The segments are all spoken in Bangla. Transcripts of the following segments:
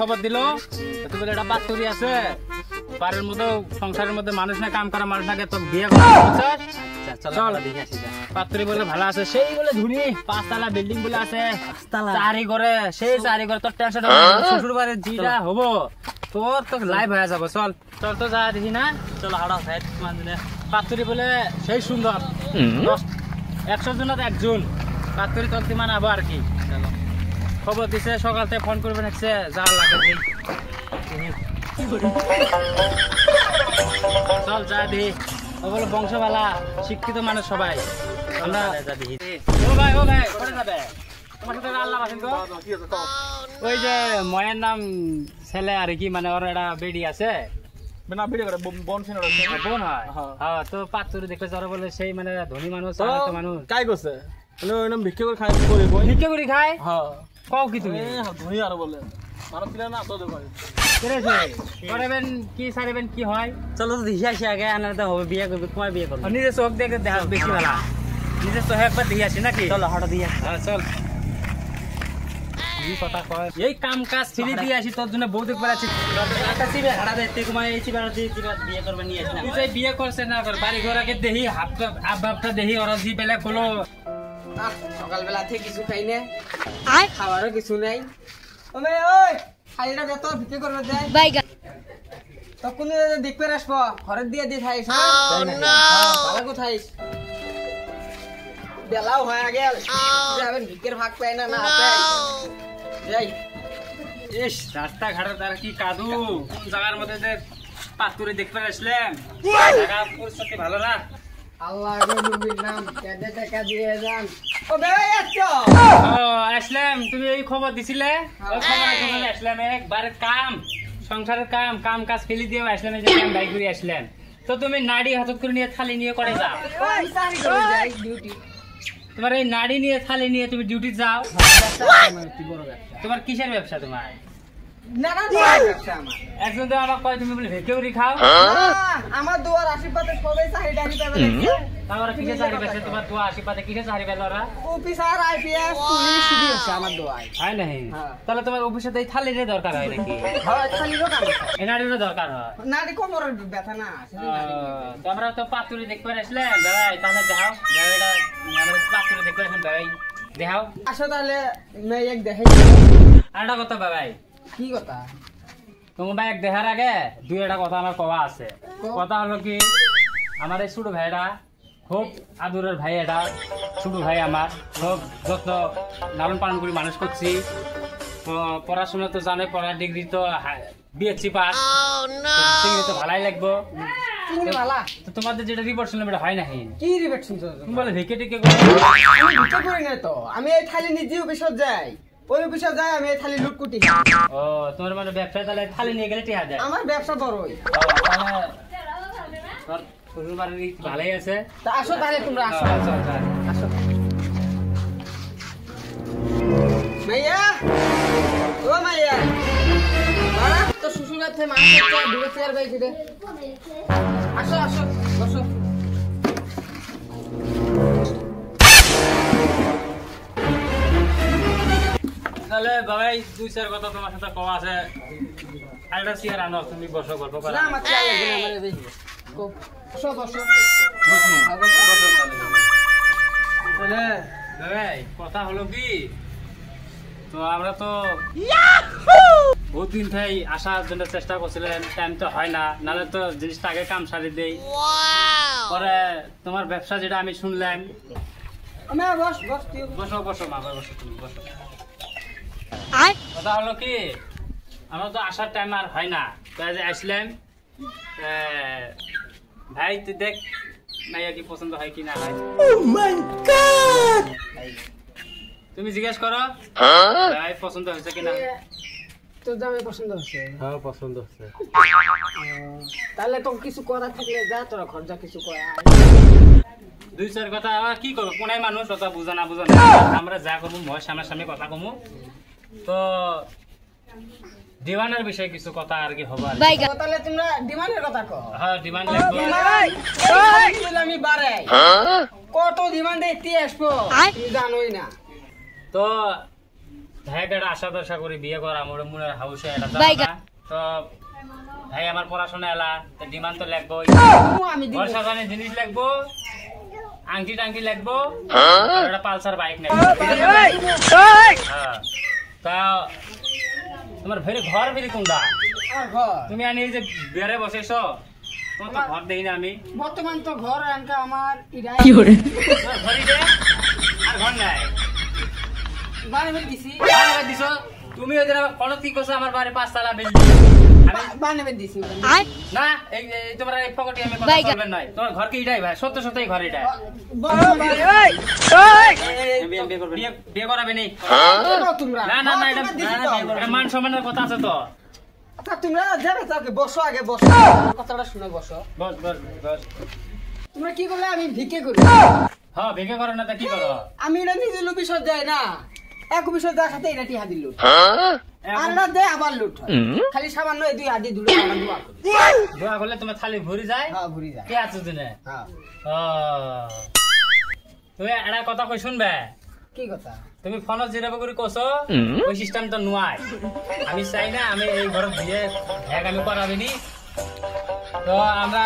খবর দিল তো বলে এটা পাত্তুরি আছে পারের মধ্যে সংসারের মধ্যে মানুষ না কাম করা মানুষ নাকি তো বিয়ে করা চল পাত্তুরি বলে ভালো আছে সেই বলে ধুনি 5 তলা বিল্ডিং বলে আছে চারি ঘরে সেই চারি ঘরে তোর টেনশন শ্বশুর বাড়ির জিটা হবো তোর তো লাইভ হয়ে যাবো চল চল তো যা দেখি না চলো হাড়া সাইড মানে পাত্তুরি বলে সেই সুন্দর 100 জনের একজন পাত্তুরি চলতে মানাবো আর কি চলো খবর দিছে সকাল থেকে ফোন করবেন হচ্ছে যা লাগে চল যা দি ও বলে বংশবালা শিক্ষিত মানুষ সবাই আমরা ও ভাই কোথায় যাবে তোমার সাথে আল্লাহ আছেন গো ওই যে ময়ের নাম ছেলে আর কি মানে ওর একটা বেডি আছে না ভিডিও করে বোন ছিল বোন হয় হ্যাঁ তো পাত্তুরি দেখলে যারা বলে সেই মানে ধনী মানুষ মানুষ কাই করছে ওই নাম ভিক্ষা করে খাই ভিক্ষা করে খায় হ্যাঁ কও কি তুমি ধনী আর বলে মানুষ ছিল না তো দেবে করবেন কি সারিবেন কি হয় চলো তো দেখি আসি আগে আনাতে হবে বিয়ে করবে তোমার বিয়ে করবে নিজের চোখ দেখে দেখা বেশি ভালো নিজের চোখে একবার দেখি আসি নাকি চলো হঠাৎ দিয়ে হ্যাঁ চল কথা কয় এই কাম কাজ ছেড়ে দিয়ে আসি তোর জন্য বউ দেখবার আছি বিয়ে করবে নিয়ে আসি তুই বিয়ে করছে না কর বাড়ি ঘর আগে দেখি হাবটা দেখি ওরা জি বেলা খোলো সকালবেলা থেকে কিছু খাই না খাবারও কিছু নাই খালিটা যত বিক্রি করবে যায় তখন দেখবে আসবো ঘরের দিয়ে দিয়ে থাইস ভালো কোথায় বেলাও হয়ে গেল যাবেন ভিকের ভাগ পাই না যাই ইস রাস্তাঘাটে তার কি কাদু কোন জায়গার মধ্যে যে পাত্তুরি দেখতে আসলাম জায়গা পরিস্থিতি ভালো না আল্লাহ নবীর নাম কেটে টাকা দিয়ে যান আসলাম তুমি এই খবর দিছিলে ওই খবরের জন্য আসলাম একবার কাম সংসারের কাম কাজ ফেলি দিয়ে আসলাম যে কাম বাই করে আসলাম তো তুমি নাড়ি হাতত করে নিয়ে থালি নিয়ে করে যাও তোমার এই নাড়ি নিয়ে থালি নিয়ে তুমি ডিউটি যাও তোমার কিসের ব্যবসা তোমার একজন তো আমাকে কয় তুমি বলে ভেকেউরি খাও আমার দুয়ার আশীর্বাদে সবাই চাহিদা হিসাবে তাহলে কিসের চাকরি পেয়েছে তোমার দোয়া আশীর্বাদে কিসের চাকরি পেল ওরা অফিসার আইপিএস পুলিশ শুধু হচ্ছে আমার দোয়ায় হয় না তাহলে তোমার অফিসে তো এই থালির দরকার হয় নাকি এই নাড়িরও দরকার হয় নাড়ি কোমরের ব্যথা না তোমরা তো পাত্তুরি দেখতে আসলে ভাই তাহলে দেখাও এটা আমরা পাত্তুরি দেখতে আসলাম ভাই দেখাও আসো তাহলে মেয়ে এক দেখাই আরেকটা কথা ভাই কি কথা তোমার ভাই এক দেখার আগে দুই একটা কথা আমার কওয়া আছে কথা হলো কি আমার এই ছোট ভাইটা খুব আদরের ভাই এটা ছোট ভাই আমার খুব যত্ন লালন পালন করে মানুষ করছি পড়াশোনা তো জানে পড়ার ডিগ্রি তো বিএসসি পাস তো ভালাই লাগবো তোমাদের যেটা রিপোর্ট শুনলাম এটা হয় না কি রিপোর্ট শুনছো তুমি বলে ভিকে টিকে করি না তো আমি এই থালি নিজে অফিসে যাই ওই অফিসে যাই আমি এই থালি লুটকুটি ও তোমার মানে ব্যবসা তাহলে থালি নিয়ে গেলে টিহা যায় আমার ব্যবসা বড়ই শ্বশুর বাড়ি ভালোই আছে আসো তাহলে তোমরা আসো আসো মাইয়া ও মাইয়া বাড়া তো শ্বশুর বাড়ি থেকে মাছ দূরে চেয়ার বাইকে দে আসো আসো বসো তাহলে বাবাই দুই চার কথা তোমার সাথে কওয়া আছে আরেকটা চেয়ার আনো তুমি বসো গল্প করো না আমার চেয়ার লাগবে না আমারে দেখি বসো বসো তাহলে ভাই কথা হলো কি তো আমরা তো বহুত দিন থেকে আসার জন্য চেষ্টা করছিলেন টাইম তো হয় না নাহলে তো জিনিসটা আগে কাম সারি দেই পরে তোমার ব্যবসা যেটা আমি শুনলাম আমি বসো বসো মা বসো তুমি বসো কথা হলো কি আমার তো আসার টাইম আর হয় না তাই আসলাম ভাই তুই দেখ মাইয়া কি পছন্দ হয় কি না হয় তুমি জিজ্ঞেস করো ভাই পছন্দ হয়েছে কিনা তোর দামে পছন্দ হচ্ছে হ্যাঁ পছন্দ হচ্ছে তাহলে তো কিছু করা থাকলে যা তোরা খরচা কিছু করা দুই চার কথা কি করবো কোনাই মানুষ কথা বুঝা না আমরা যা করবো মই সামনাসামনি কথা কমু তো ডিমান্ডের বিষয়ে কিছু কথা আর কি হবে তাহলে তোমরা ডিমান্ডের কথা কও হ্যাঁ ডিমান্ড লাগবে আমি বাড়াই কত ডিমান্ডে এতে আসবো তুই জানোই না তো ভাই একটা আশা করি বিয়ে করা আমার মনের হাউসে এটা তো ভাই আমার পড়াশোনা এলা ডিমান্ড তো লাগবো আমি দিব বর্ষা জানে জিনিস লাগবো আংটি টাংটি লাগবো আর একটা পালসার বাইক লাগবো হ্যাঁ তা তোমার ভেরি ঘর ভেরি কোনটা আর ঘর তুমি আনি এই যে বেড়ে বসেছো তোমার তো ঘর দেই না আমি বর্তমান তো ঘর আনকা আমার ইরাই তোমার ঘরই দে আর ঘর নাই বানাবে দিছি বানাবে দিছো তুমি ওই দিন আবার কোন কি করছো আমার বাড়ি 5 তলা বিল্ডিং আমি বানাবে দিছি না এই তোমার এই ফকটি আমি কথা বলবেন নাই তোমার ঘর কি এটাই ভাই সত্য সত্যই ঘর এটা বিয়ে করাবে নেই তোমরা না না না এটা মান সম্মানের কথা আছে তো তা তোমরা যাবে তাকে বসো আগে বসো কথাটা শুনে বসো বস বস বস তোমরা কি করলে আমি ভিকে করি হ্যাঁ ভিকে করো না তা কি করো আমি এটা নিজে লুপিসর দেয় না এক বিষয় দেখাতে এটা টিহা দিল আর না দেয় আবার লুট হয়। খালি সামান্য এই দুই হাতি দুটো আমার দোয়া করি। দোয়া করলে তোমার থালি ভরি যায় হ্যাঁ ভরি যায় কে আছো দিনে হ্যাঁ তুমি একটা কথা কই শুনবে কি কথা তুমি ফোনত যেভাবে করে কোসো ওই সিস্টেম তো নুয়াই আমি চাই না আমি এই ঘর দিয়ে এক আমি করাবিনি তো আমরা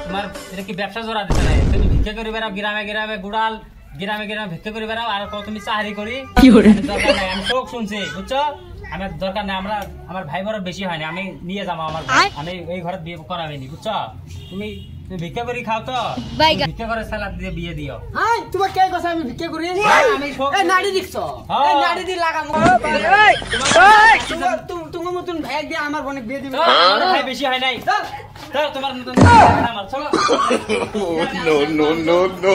তোমার এটা কি ব্যবসা জোড়া দিতে নাই তুমি ভিক্ষে করে বেড়াও গ্রামে গ্রামে গুড়াল গ্রামে গ্রামে ভিক্ষে করে বেড়াও আর তুমি চাহারি করি দরকার নাই আমি শোক শুনছি বুঝছো আমার দরকার নাই আমরা আমার ভাই বড় বেশি হয়নি আমি নিয়ে যাবো আমার আমি এই ঘরে বিয়ে করাবিনি বুঝছো তুমি ভিক্ষা করে খাও তো ভিক্ষা করে সালাদ দিয়ে বিয়ে দিও হ্যাঁ তোমার কে কথা আমি ভিক্ষে করি আমি শোক এই নাড়ি দেখছো হ্যাঁ। এই নাড়ি দি লাগামু তুমি মতন ভাই দিয়ে আমার বোনে বিয়ে দিবে আমার ভাই বেশি হয় নাই তোমার মতন আমার চলো no, no, no, no.